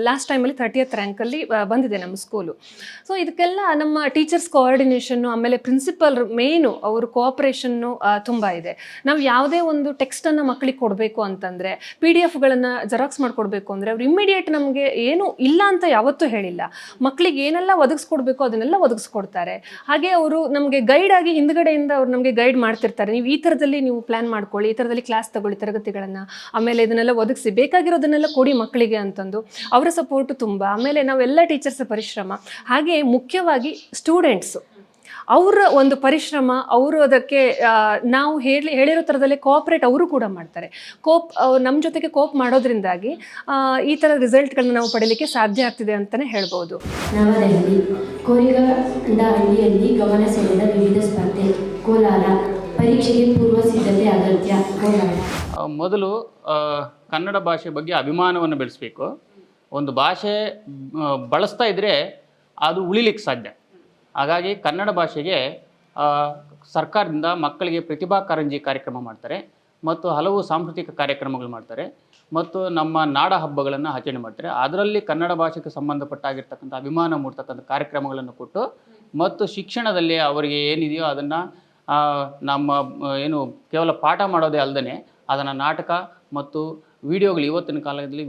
ಲಾಸ್ಟ್ ಟೈಮಲ್ಲಿ 30th ರ್ಯಾಂಕಲ್ಲಿ ಬಂದಿದೆ ನಮ್ಮ ಸ್ಕೂಲು. ಸೊ ಇದಕ್ಕೆಲ್ಲ ನಮ್ಮ ಟೀಚರ್ಸ್ ಕೋಆರ್ಡಿನೇಷನ್ನು ಆಮೇಲೆ ಪ್ರಿನ್ಸಿಪಲ್ ಮೇಯ್ನು ಅವ್ರ ಕೋಆಪ್ರೇಷನ್ನು ತುಂಬ ಇದೆ. ನಾವು ಯಾವುದೇ ಒಂದು ಟೆಕ್ಸ್ಟನ್ನು ಮಕ್ಕಳಿಗೆ ಕೊಡಬೇಕು ಅಂತಂದರೆ PDF-ಗಳನ್ನು ಜೆರಾಕ್ಸ್ ಮಾಡಿಕೊಡ್ಬೇಕು ಅಂದರೆ ಅವ್ರು ಇಮ್ಮಿಡಿಯೇಟ್ ನಮಗೆ ಏನು ಇಲ್ಲ ಅಂತ ಯಾವತ್ತೂ ಹೇಳಿಲ್ಲ. ಮಕ್ಕಳಿಗೆ ಏನೆಲ್ಲ ಒದಗಿಸ್ಕೊಡ್ಬೇಕು ಅದನ್ನೆಲ್ಲ ಒದಗಿಸ್ಕೊಡ್ತಾರೆ. ಹಾಗೆ ಅವರು ನಮಗೆ ಗೈಡ್ ಆಗಿ ಹಿಂದ್ಗಡೆಯಿಂದ ಅವ್ರು ನಮಗೆ ಗೈಡ್ ಮಾಡ್ತಿರ್ತಾರೆ. ನೀವು ಈ ಥರದಲ್ಲಿ ನೀವು ಪ್ಲ್ಯಾನ್ ಮಾಡ್ಕೊಳ್ಳಿ, ಈ ಥರದಲ್ಲಿ ಕ್ಲಾಸ್ ತಗೊಳ್ಳಿ, ತರಗತಿಗಳನ್ನು, ಆಮೇಲೆ ಇದನ್ನೆಲ್ಲ ಒದಗಿಸಿ, ಬೇಕಾಗಿರೋದನ್ನೆಲ್ಲ ಕೊಡಿ ಮಕ್ಕಳಿಗೆ ಅಂತಂದು ಅವರ ಸಪೋರ್ಟು ತುಂಬ. ಆಮೇಲೆ ನಾವೆಲ್ಲ ಟೀಚರ್ಸ್ ಪರಿಶ್ರಮ, ಹಾಗೆ ಮುಖ್ಯವಾಗಿ ಸ್ಟೂಡೆಂಟ್ಸು ಅವರ ಒಂದು ಪರಿಶ್ರಮ, ಅವರು ಅದಕ್ಕೆ ನಾವು ಹೇಳಿರೋ ಥರದಲ್ಲೇ ಕೋಆಪ್ರೇಟ್ ಅವರು ಕೂಡ ಮಾಡ್ತಾರೆ. ನಮ್ಮ ಜೊತೆಗೆ ಕೋಪ್ ಮಾಡೋದ್ರಿಂದಾಗಿ ಈ ಥರ ರಿಸಲ್ಟ್ಗಳನ್ನ ನಾವು ಪಡೀಲಿಕ್ಕೆ ಸಾಧ್ಯ ಆಗ್ತಿದೆ ಅಂತಲೇ ಹೇಳ್ಬೋದು. ನವದೆಹಲಿ ಕೋರಿಗಂಡಹಳ್ಳಿಯಲ್ಲಿ ಗಮನ ಸೆಳೆದ ವಿವಿಧ ಸ್ಪರ್ಧೆ. ಕೋಲಾರ ಪರೀಕ್ಷೆಗೆ ಪೂರ್ವ ಸಿದ್ಧತೆ ಅಗತ್ಯ. ಕೋಲಾರ ಮೊದಲು ಕನ್ನಡ ಭಾಷೆ ಬಗ್ಗೆ ಅಭಿಮಾನವನ್ನು ಬೆಳೆಸಬೇಕು. ಒಂದು ಭಾಷೆ ಬಳಸ್ತಾ ಇದ್ದರೆ ಅದು ಉಳಿಲಿಕ್ಕೆ ಸಾಧ್ಯ. ಹಾಗಾಗಿ ಕನ್ನಡ ಭಾಷೆಗೆ ಸರ್ಕಾರದಿಂದ ಮಕ್ಕಳಿಗೆ ಪ್ರತಿಭಾ ಕಾರಂಜಿ ಕಾರ್ಯಕ್ರಮ ಮಾಡ್ತಾರೆ ಮತ್ತು ಹಲವು ಸಾಂಸ್ಕೃತಿಕ ಕಾರ್ಯಕ್ರಮಗಳು ಮಾಡ್ತಾರೆ ಮತ್ತು ನಮ್ಮ ನಾಡ ಹಬ್ಬಗಳನ್ನು ಆಚರಣೆ ಮಾಡ್ತಾರೆ. ಅದರಲ್ಲಿ ಕನ್ನಡ ಭಾಷೆಗೆ ಸಂಬಂಧಪಟ್ಟಾಗಿರ್ತಕ್ಕಂಥ ಅಭಿಮಾನ ಮೂಡ್ತಕ್ಕಂಥ ಕಾರ್ಯಕ್ರಮಗಳನ್ನು ಕೊಟ್ಟು ಮತ್ತು ಶಿಕ್ಷಣದಲ್ಲಿ ಅವರಿಗೆ ಏನಿದೆಯೋ ಅದನ್ನು ನಮ್ಮ ಏನು ಕೇವಲ ಪಾಠ ಮಾಡೋದೇ ಅಲ್ಲದೆ ಅದನ್ನು ನಾಟಕ ಮತ್ತು ವಿಡಿಯೋಗಳು, ಇವತ್ತಿನ ಕಾಲದಲ್ಲಿ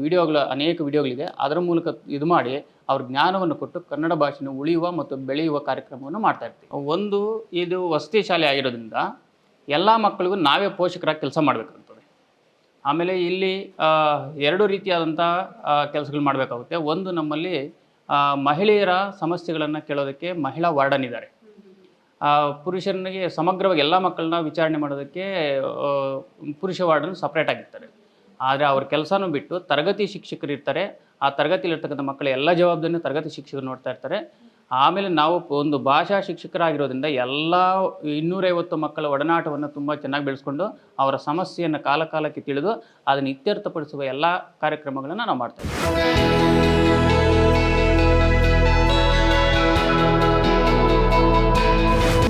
ಅನೇಕ ವಿಡಿಯೋಗಳಿದೆ, ಅದರ ಮೂಲಕ ಇದು ಮಾಡಿ ಅವ್ರ ಜ್ಞಾನವನ್ನು ಕೊಟ್ಟು ಕನ್ನಡ ಭಾಷೆನ ಉಳಿಯುವ ಮತ್ತು ಬೆಳೆಯುವ ಕಾರ್ಯಕ್ರಮವನ್ನು ಮಾಡ್ತಾ ಇರ್ತೀವಿ. ಒಂದು, ಇದು ವಸತಿ ಶಾಲೆ ಆಗಿರೋದ್ರಿಂದ ಎಲ್ಲ ಮಕ್ಕಳಿಗೂ ನಾವೇ ಪೋಷಕರಾಗಿ ಕೆಲಸ ಮಾಡಬೇಕಾಗ್ತದೆ. ಆಮೇಲೆ ಇಲ್ಲಿ 2 ರೀತಿಯಾದಂಥ ಕೆಲಸಗಳು ಮಾಡಬೇಕಾಗುತ್ತೆ. ಒಂದು, ನಮ್ಮಲ್ಲಿ ಮಹಿಳೆಯರ ಸಮಸ್ಯೆಗಳನ್ನು ಕೇಳೋದಕ್ಕೆ ಮಹಿಳಾ ವಾರ್ಡನ್ ಇದ್ದಾರೆ. ಪುರುಷನಿಗೆ ಸಮಗ್ರವಾಗಿ ಎಲ್ಲ ಮಕ್ಕಳನ್ನ ವಿಚಾರಣೆ ಮಾಡೋದಕ್ಕೆ ಪುರುಷ ವಾರ್ಡನ್ ಸಪ್ರೇಟ್ ಆಗಿರ್ತಾರೆ. ಆದರೆ ಅವ್ರ ಕೆಲಸನೂ ಬಿಟ್ಟು ತರಗತಿ ಶಿಕ್ಷಕರು ಇರ್ತಾರೆ. ಆ ತರಗತಿಯಲ್ಲಿರ್ತಕ್ಕಂಥ ಮಕ್ಕಳ ಎಲ್ಲ ಜವಾಬ್ದಾರಿನ ತರಗತಿ ಶಿಕ್ಷಕರು ನೋಡ್ತಾ ಇರ್ತಾರೆ. ಆಮೇಲೆ ನಾವು ಒಂದು ಭಾಷಾ ಶಿಕ್ಷಕರಾಗಿರೋದ್ರಿಂದ ಎಲ್ಲ 250 ಮಕ್ಕಳ ಒಡನಾಟವನ್ನು ತುಂಬ ಚೆನ್ನಾಗಿ ಬೆಳೆಸ್ಕೊಂಡು ಅವರ ಸಮಸ್ಯೆಯನ್ನು ಕಾಲಕ್ಕೆ ತಿಳಿದು ಅದನ್ನು ಇತ್ಯರ್ಥಪಡಿಸುವ ಎಲ್ಲ ಕಾರ್ಯಕ್ರಮಗಳನ್ನು ನಾವು ಮಾಡ್ತಾ ಇದ್ದೀವಿ.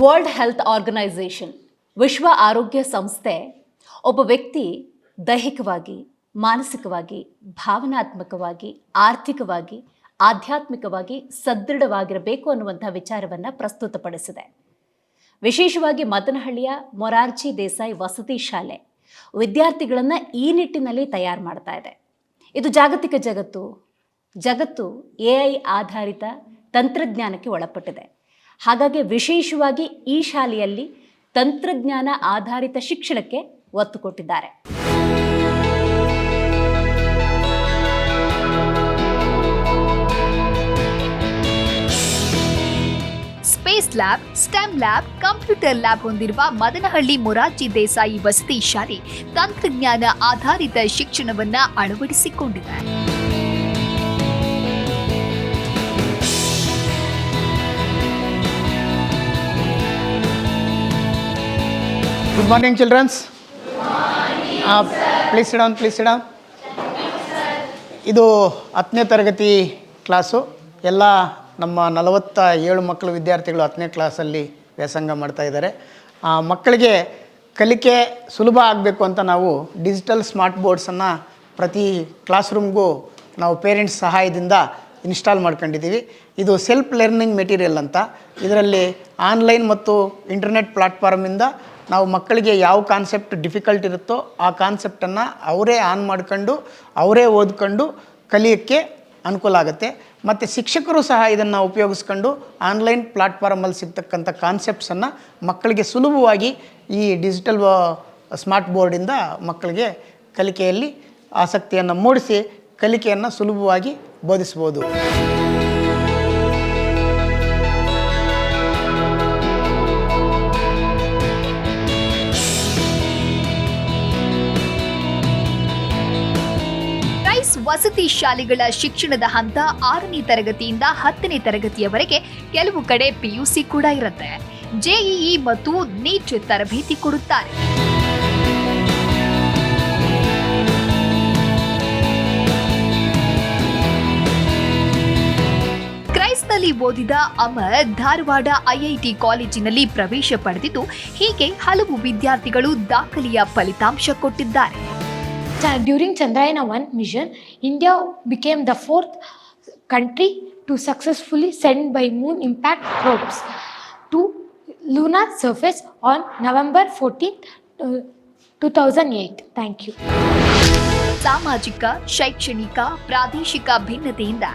ವರ್ಲ್ಡ್ ಹೆಲ್ತ್ ಆರ್ಗನೈಸೇಷನ್, ವಿಶ್ವ ಆರೋಗ್ಯ ಸಂಸ್ಥೆ ಒಬ್ಬ ವ್ಯಕ್ತಿ ದೈಹಿಕವಾಗಿ, ಮಾನಸಿಕವಾಗಿ, ಭಾವನಾತ್ಮಕವಾಗಿ, ಆರ್ಥಿಕವಾಗಿ, ಆಧ್ಯಾತ್ಮಿಕವಾಗಿ ಸದೃಢವಾಗಿರಬೇಕು ಅನ್ನುವಂಥ ವಿಚಾರವನ್ನು ಪ್ರಸ್ತುತಪಡಿಸಿದೆ. ವಿಶೇಷವಾಗಿ ಮದನಹಳ್ಳಿಯ ಮೊರಾರ್ಜಿ ದೇಸಾಯಿ ವಸತಿ ಶಾಲೆ ವಿದ್ಯಾರ್ಥಿಗಳನ್ನು ಈ ನಿಟ್ಟಿನಲ್ಲಿ ತಯಾರು ಮಾಡ್ತಾ ಇದೆ. ಇದು ಜಾಗತಿಕ ಜಗತ್ತು AI ಆಧಾರಿತ ತಂತ್ರಜ್ಞಾನಕ್ಕೆ ಒಳಪಟ್ಟಿದೆ. ಹಾಗಾಗಿ ವಿಶೇಷವಾಗಿ ಈ ಶಾಲೆಯಲ್ಲಿ ತಂತ್ರಜ್ಞಾನ ಆಧಾರಿತ ಶಿಕ್ಷಣಕ್ಕೆ ಒತ್ತು ಕೊಟ್ಟಿದ್ದಾರೆ. Space lab, stem lab, computer lab ಹೊಂದಿರುವ ಮದನಹಳ್ಳಿ ಮೊರಾರ್ಜಿ ದೇಸಾಯಿ ವಸತಿ ಶಾಲೆ ತಂತ್ರಜ್ಞಾನ ಆಧಾರಿತ ಶಿಕ್ಷಣವನ್ನ ಅಳವಡಿಸಿಕೊಂಡಿದೆ. Good morning, children. Please sit down. ಇದು 10ನೇ ತರಗತಿ ಕ್ಲಾಸು. ಎಲ್ಲ ನಮ್ಮ 47 ಮಕ್ಕಳು ವಿದ್ಯಾರ್ಥಿಗಳು 10ನೇ ಕ್ಲಾಸಲ್ಲಿ ವ್ಯಾಸಂಗ ಮಾಡ್ತಾ ಇದ್ದಾರೆ. ಮಕ್ಕಳಿಗೆ ಕಲಿಕೆ ಸುಲಭ ಆಗಬೇಕು ಅಂತ ನಾವು ಡಿಜಿಟಲ್ ಸ್ಮಾರ್ಟ್ ಬೋರ್ಡ್ಸನ್ನು ಪ್ರತಿ ಕ್ಲಾಸ್ ರೂಮ್ಗೂ ನಾವು ಪೇರೆಂಟ್ಸ್ ಸಹಾಯದಿಂದ ಇನ್ಸ್ಟಾಲ್ ಮಾಡ್ಕೊಂಡಿದ್ದೀವಿ. ಇದು ಸೆಲ್ಫ್ ಲರ್ನಿಂಗ್ ಮೆಟೀರಿಯಲ್ ಅಂತ. ಇದರಲ್ಲಿ ಆನ್ಲೈನ್ ಮತ್ತು ಇಂಟರ್ನೆಟ್ ಪ್ಲಾಟ್ಫಾರ್ಮಿಂದ ನಾವು ಮಕ್ಕಳಿಗೆ ಯಾವ ಕಾನ್ಸೆಪ್ಟ್ ಡಿಫಿಕಲ್ಟ್ ಇರುತ್ತೋ ಆ ಕಾನ್ಸೆಪ್ಟನ್ನು ಅವರೇ ಆನ್ ಮಾಡ್ಕೊಂಡು ಅವರೇ ಓದ್ಕೊಂಡು ಕಲಿಯೋಕ್ಕೆ ಅನುಕೂಲ ಆಗುತ್ತೆ. ಮತ್ತು ಶಿಕ್ಷಕರು ಸಹ ಇದನ್ನು ಉಪಯೋಗಿಸ್ಕೊಂಡು ಆನ್ಲೈನ್ ಪ್ಲಾಟ್ಫಾರ್ಮಲ್ಲಿ ಸಿಗ್ತಕ್ಕಂಥ ಕಾನ್ಸೆಪ್ಟ್ಸನ್ನು ಮಕ್ಕಳಿಗೆ ಸುಲಭವಾಗಿ ಈ ಡಿಜಿಟಲ್ ಸ್ಮಾರ್ಟ್ ಬೋರ್ಡಿಂದ ಮಕ್ಕಳಿಗೆ ಕಲಿಕೆಯಲ್ಲಿ ಆಸಕ್ತಿಯನ್ನು ಮೂಡಿಸಿ ಕಲಿಕೆಯನ್ನು ಸುಲಭವಾಗಿ ಬೋಧಿಸ್ಬೋದು. ಕ್ರೈಸ್ ವಸತಿ ಶಾಲೆಗಳ ಶಿಕ್ಷಣದ ಹಂತ 6ನೇ ತರಗತಿಯಿಂದ 10ನೇ ತರಗತಿಯವರೆಗೆ, ಕೆಲವು ಕಡೆ PUC ಕೂಡ ಇರುತ್ತೆ. JEE ಮತ್ತು ನೀಟ್ ತರಬೇತಿ ಕೊಡುತ್ತಾರೆ. ಕ್ರೈಸ್ನಲ್ಲಿ ಓದಿದ ಅಮರ್ ಧಾರವಾಡ IIT ಕಾಲೇಜಿನಲ್ಲಿ ಪ್ರವೇಶ ಪಡೆದಿದ್ದು, ಹೀಗೆ ಹಲವು ವಿದ್ಯಾರ್ಥಿಗಳು ದಾಖಲೆಯ ಫಲಿತಾಂಶ ಕೊಟ್ಟಿದ್ದಾರೆ. During Chandrayaan-1 mission, India became the 4th country to successfully send by moon impact probes to lunar surface on November 14th, 2008. Thank you. ಸಾಮಾಜಿಕ, ಶೈಕ್ಷಣಿಕ, ಪ್ರಾದೇಶಿಕ ಭಿನ್ನತೆಯಿಂದ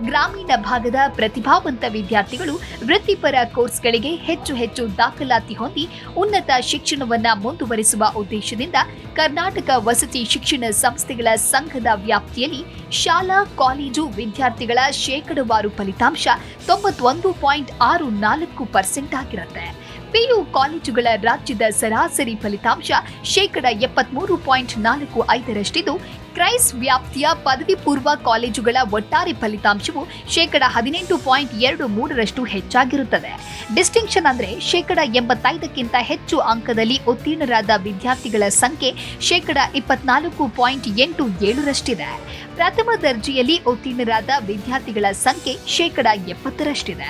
ಗ್ರಾಮೀಣ ಭಾಗದ ಪ್ರತಿಭಾವಂತ ವಿದ್ಯಾರ್ಥಿಗಳು ವೃತ್ತಿಪರ ಕೋರ್ಸ್ಗಳಿಗೆ ಹೆಚ್ಚು ದಾಖಲಾತಿ ಹೊಂದಿ ಉನ್ನತ ಶಿಕ್ಷಣವನ್ನ ಮುಂದುವರಿಸುವ ಉದ್ದೇಶದಿಂದ ಕರ್ನಾಟಕ ವಸತಿ ಶಿಕ್ಷಣ ಸಂಸ್ಥೆಗಳ ಸಂಘದ ವ್ಯಾಪ್ತಿಯಲ್ಲಿ ಶಾಲಾ ಕಾಲೇಜು ವಿದ್ಯಾರ್ಥಿಗಳ ಶೇಕಡಾವಾರು ಫಲಿತಾಂಶ 91.64% ಆಗಿರುತ್ತೆ. PU ಕಾಲೇಜುಗಳ ರಾಜ್ಯದ ಸರಾಸರಿ ಫಲಿತಾಂಶ 73.45%. ಕ್ರೈಸ್ ವ್ಯಾಪ್ತಿಯ ಪದವಿ ಪೂರ್ವ ಕಾಲೇಜುಗಳ ಒಟ್ಟಾರೆ ಫಲಿತಾಂಶವು 18.23% ಹೆಚ್ಚಾಗಿರುತ್ತದೆ. ಡಿಸ್ಟಿಂಕ್ಷನ್ ಅಂದ್ರೆ 85ಕ್ಕಿಂತ ಹೆಚ್ಚು ಅಂಕದಲ್ಲಿ ಉತ್ತೀರ್ಣರಾದ ವಿದ್ಯಾರ್ಥಿಗಳ ಸಂಖ್ಯೆ 24.87%. ಪ್ರಥಮ ದರ್ಜೆಯಲ್ಲಿ ಉತ್ತೀರ್ಣರಾದ ವಿದ್ಯಾರ್ಥಿಗಳ ಸಂಖ್ಯೆ 70%.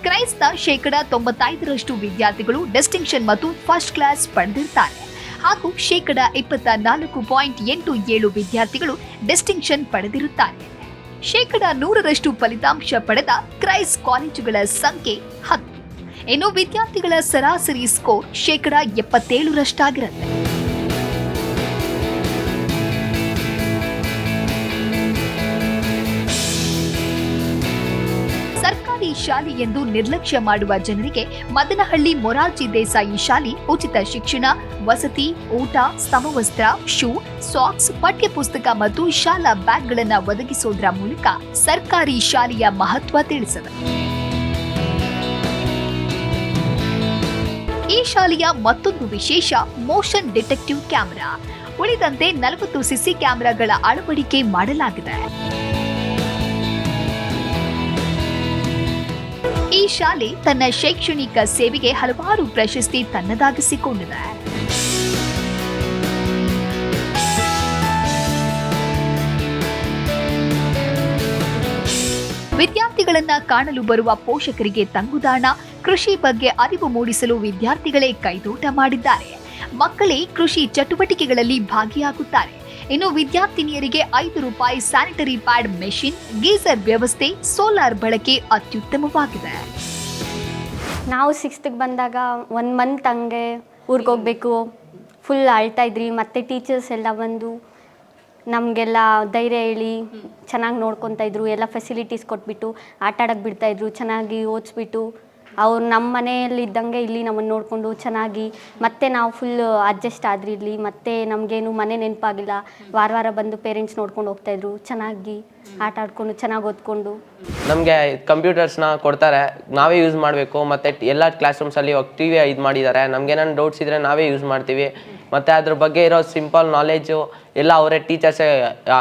ಕ್ರೈಸ್ನ 95% ವಿದ್ಯಾರ್ಥಿಗಳು ಡಿಸ್ಟಿಂಕ್ಷನ್ ಮತ್ತು ಫಸ್ಟ್ ಕ್ಲಾಸ್ ಪಡೆದಿರ್ತಾರೆ ಹಾಗೂ 24.87% ವಿದ್ಯಾರ್ಥಿಗಳು ಡಿಸ್ಟಿಂಕ್ಷನ್ ಪಡೆದಿರುತ್ತಾರೆ. 100% ಫಲಿತಾಂಶ ಪಡೆದ ಕ್ರೈಸ್ ಕಾಲೇಜುಗಳ ಸಂಖ್ಯೆ 10. ಇನ್ನು ವಿದ್ಯಾರ್ಥಿಗಳ ಸರಾಸರಿ ಸ್ಕೋರ್ 77%. ಸರ್ಕಾರಿ ಶಾಲೆ ಎಂದು ನಿರ್ಲಕ್ಷ್ಯ ಮಾಡುವ ಜನರಿಗೆ ಮದನಹಳ್ಳಿ ಮೊರಾರ್ಜಿ ದೇಸಾಯಿ ಶಾಲೆ ಉಚಿತ ಶಿಕ್ಷಣ, ವಸತಿ, ಊಟ, ಸಮವಸ್ತ್ರ, ಶೂ, ಸಾಕ್ಸ್, ಪಠ್ಯಪುಸ್ತಕ ಮತ್ತು ಶಾಲಾ ಬ್ಯಾಗ್ಗಳನ್ನು ಒದಗಿಸುವುದರ ಮೂಲಕ ಸರ್ಕಾರಿ ಶಾಲೆಯ ಮಹತ್ವ ತಿಳಿಸಿದೆ. ಈ ಶಾಲೆಯ ಮತ್ತೊಂದು ವಿಶೇಷ ಮೋಷನ್ ಡಿಟೆಕ್ಟಿವ್ ಕ್ಯಾಮೆರಾ. ಉಳಿದಂತೆ 40 CC ಕ್ಯಾಮೆರಾಗಳ ಅಳವಡಿಕೆ ಮಾಡಲಾಗಿದೆ. ಈ ಶಾಲೆ ತನ್ನ ಶೈಕ್ಷಣಿಕ ಸೇವೆಗೆ ಹಲವಾರು ಪ್ರಶಸ್ತಿ ತನ್ನದಾಗಿಸಿಕೊಂಡಿದೆ. ವಿದ್ಯಾರ್ಥಿಗಳನ್ನ ಕಾಣಲು ಬರುವ ಪೋಷಕರಿಗೆ ತಂಗುದಾಣ, ಕೃಷಿ ಬಗ್ಗೆ ಅರಿವು ಮೂಡಿಸಲು ವಿದ್ಯಾರ್ಥಿಗಳೇ ಕೈದೋಟ ಮಾಡಿದ್ದಾರೆ. ಮಕ್ಕಳೇ ಕೃಷಿ ಚಟುವಟಿಕೆಗಳಲ್ಲಿ ಭಾಗಿಯಾಗುತ್ತಾರೆ. ಇನ್ನು ವಿದ್ಯಾರ್ಥಿನಿಯರಿಗೆ ₹5 ಸ್ಯಾನಿಟರಿ ಪ್ಯಾಡ್ ಮೆಷಿನ್, ಗೀಸರ್ ವ್ಯವಸ್ಥೆ, ಸೋಲಾರ್ ಬಳಕೆ ಅತ್ಯುತ್ತಮವಾಗಿದೆ. ನಾವು 6th ಬಂದಾಗ 1 ಮಂತ್ ಹಂಗೆ ಊರಿಗೆ ಹೋಗಬೇಕು, ಫುಲ್ ಅಳ್ತಾ ಇದ್ರಿ. ಮತ್ತು ಟೀಚರ್ಸ್ ಎಲ್ಲ ಬಂದು ನಮಗೆಲ್ಲ ಧೈರ್ಯ ಹೇಳಿ ಚೆನ್ನಾಗಿ ನೋಡ್ಕೊತಾ ಇದ್ರು. ಎಲ್ಲ ಫೆಸಿಲಿಟೀಸ್ ಕೊಟ್ಬಿಟ್ಟು ಆಟ ಆಡೋಕ್ಕೆ ಬಿಡ್ತಾಯಿದ್ರು, ಚೆನ್ನಾಗಿ ಓದಿಸ್ಬಿಟ್ಟು. ಅವ್ರು ನಮ್ಮ ಮನೆಯಲ್ಲಿ ಇದ್ದಂಗೆ ಇಲ್ಲಿ ನಮ್ಮನ್ನು ನೋಡಿಕೊಂಡು ಚೆನ್ನಾಗಿ ಮತ್ತೆ ನಾವು ಫುಲ್ ಅಡ್ಜಸ್ಟ್ ಆದ್ರಿ ಇಲ್ಲಿ. ಮತ್ತೆ ನಮಗೇನು ಮನೆ ನೆನಪಾಗಿಲ್ಲ. ವಾರ ಬಂದು ಪೇರೆಂಟ್ಸ್ ನೋಡ್ಕೊಂಡು ಹೋಗ್ತಾಯಿದ್ರು. ಚೆನ್ನಾಗಿ ಆಟ ಆಡ್ಕೊಂಡು ಚೆನ್ನಾಗಿ ಓದ್ಕೊಂಡು. ನಮಗೆ ಕಂಪ್ಯೂಟರ್ಸ್ನ ಕೊಡ್ತಾರೆ, ನಾವೇ ಯೂಸ್ ಮಾಡಬೇಕು. ಮತ್ತು ಎಲ್ಲ ಕ್ಲಾಸ್ ರೂಮ್ಸಲ್ಲಿ TV ಇದು ಮಾಡಿದ್ದಾರೆ. ನಮಗೇನಾದ್ರು ಡೌಟ್ಸ್ ಇದ್ದರೆ ನಾವೇ ಯೂಸ್ ಮಾಡ್ತೀವಿ. ಮತ್ತು ಅದ್ರ ಬಗ್ಗೆ ಇರೋ ಸಿಂಪಲ್ ನಾಲೆಜು ಎಲ್ಲ ಅವರೇ ಟೀಚರ್ಸೇ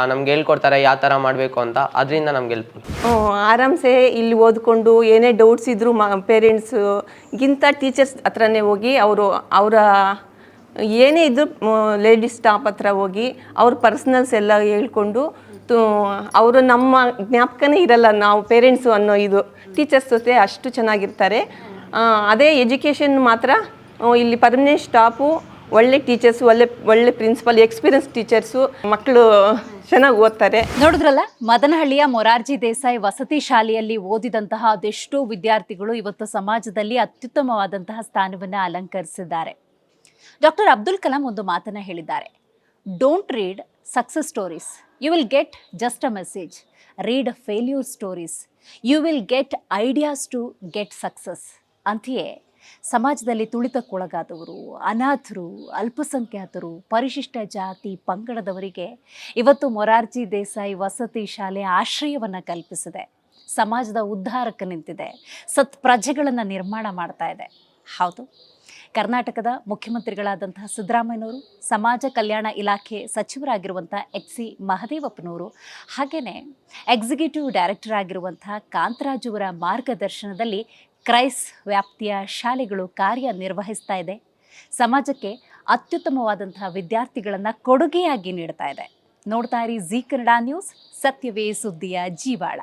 ನಮ್ಗೆ ಹೇಳ್ಕೊಡ್ತಾರೆ ಯಾವ ಥರ ಮಾಡಬೇಕು ಅಂತ. ಅದರಿಂದ ನಮ್ಗೆ ಹೆಲ್ಪ್. ಆರಾಮ್ಸೆ ಇಲ್ಲಿ ಓದ್ಕೊಂಡು ಏನೇ ಡೌಟ್ಸ್ ಇದ್ದರೂ ಪೇರೆಂಟ್ಸ್ಗಿಂತ ಟೀಚರ್ಸ್ ಹತ್ರನೇ ಹೋಗಿ ಅವರ ಏನೇ ಇದ್ದರೂ ಲೇಡೀಸ್ ಸ್ಟಾಫ್ ಹತ್ರ ಹೋಗಿ ಅವ್ರ ಪರ್ಸ್ನಲ್ಸ್ ಎಲ್ಲ ಹೇಳ್ಕೊಂಡು ಅವರು ನಮ್ಮ ಜ್ಞಾಪಕನೇ ಇರಲ್ಲ ನಾವು ಪೇರೆಂಟ್ಸು ಅನ್ನೋ ಇದು. ಟೀಚರ್ಸ್ ಜೊತೆ ಅಷ್ಟು ಚೆನ್ನಾಗಿರ್ತಾರೆ. ಅದೇ ಎಜುಕೇಷನ್ ಮಾತ್ರ ಇಲ್ಲಿ ಪರ್ಮನೆಂಟ್ ಸ್ಟಾಫು, ಒಳ್ಳೆ ಟೀಚರ್ಸು, ಒಳ್ಳೆ ಪ್ರಿನ್ಸಿಪಲ್, ಎಕ್ಸ್ಪೀರಿಯನ್ಸ್ ಟೀಚರ್ಸು, ಮಕ್ಕಳು ಚೆನ್ನಾಗಿ ಓದ್ತಾರೆ. ನೋಡಿದ್ರಲ್ಲ, ಮದನಹಳ್ಳಿಯ ಮೊರಾರ್ಜಿ ದೇಸಾಯಿ ವಸತಿ ಶಾಲೆಯಲ್ಲಿ ಓದಿದಂತಹ ಅದೆಷ್ಟೋ ವಿದ್ಯಾರ್ಥಿಗಳು ಇವತ್ತು ಸಮಾಜದಲ್ಲಿ ಅತ್ಯುತ್ತಮವಾದಂತಹ ಸ್ಥಾನವನ್ನು ಅಲಂಕರಿಸಿದ್ದಾರೆ. ಡಾಕ್ಟರ್ ಅಬ್ದುಲ್ ಕಲಾಂ ಒಂದು ಮಾತನ್ನ ಹೇಳಿದ್ದಾರೆ, don't read success stories, you will get just a message. Read failure stories, you will get ideas to get success. ಅಂತೆಯೇ ಸಮಾಜದಲ್ಲಿ ತುಳಿತಕ್ಕೊಳಗಾದವರು, ಅನಾಥರು, ಅಲ್ಪಸಂಖ್ಯಾತರು, ಪರಿಶಿಷ್ಟ ಜಾತಿ ಪಂಗಡದವರಿಗೆ ಇವತ್ತು ಮೊರಾರ್ಜಿ ದೇಸಾಯಿ ವಸತಿ ಶಾಲೆ ಆಶ್ರಯವನ್ನು ಕಲ್ಪಿಸಿದೆ. ಸಮಾಜದ ಉದ್ಧಾರಕ್ಕೆ ನಿಂತಿದೆ. ಪ್ರಜೆಗಳನ್ನು ನಿರ್ಮಾಣ ಮಾಡ್ತಾ ಇದೆ. ಹೌದು, ಕರ್ನಾಟಕದ ಮುಖ್ಯಮಂತ್ರಿಗಳಾದಂತಹ ಸಿದ್ದರಾಮಯ್ಯನವರು, ಸಮಾಜ ಕಲ್ಯಾಣ ಇಲಾಖೆ ಸಚಿವರಾಗಿರುವಂಥ HC ಮಹದೇವಪ್ಪನವರು, ಹಾಗೆಯೇ ಎಕ್ಸಿಕ್ಯೂಟಿವ್ ಡೈರೆಕ್ಟರ್ ಆಗಿರುವಂತಹ ಕಾಂತರಾಜು ಅವರ ಮಾರ್ಗದರ್ಶನದಲ್ಲಿ ಕ್ರೈಸ್ ವ್ಯಾಪ್ತಿಯ ಶಾಲೆಗಳು ಕಾರ್ಯನಿರ್ವಹಿಸ್ತಾ ಇದೆ. ಸಮಾಜಕ್ಕೆ ಅತ್ಯುತ್ತಮವಾದಂತಹ ವಿದ್ಯಾರ್ಥಿಗಳನ್ನು ಕೊಡುಗೆಯಾಗಿ ನೀಡ್ತಾ ಇದೆ. ನೋಡ್ತಾ ಇರಿ ಜೀ ಕನ್ನಡ ನ್ಯೂಸ್, ಸತ್ಯವೇ ಸುದ್ದಿಯ ಜೀವಾಳ.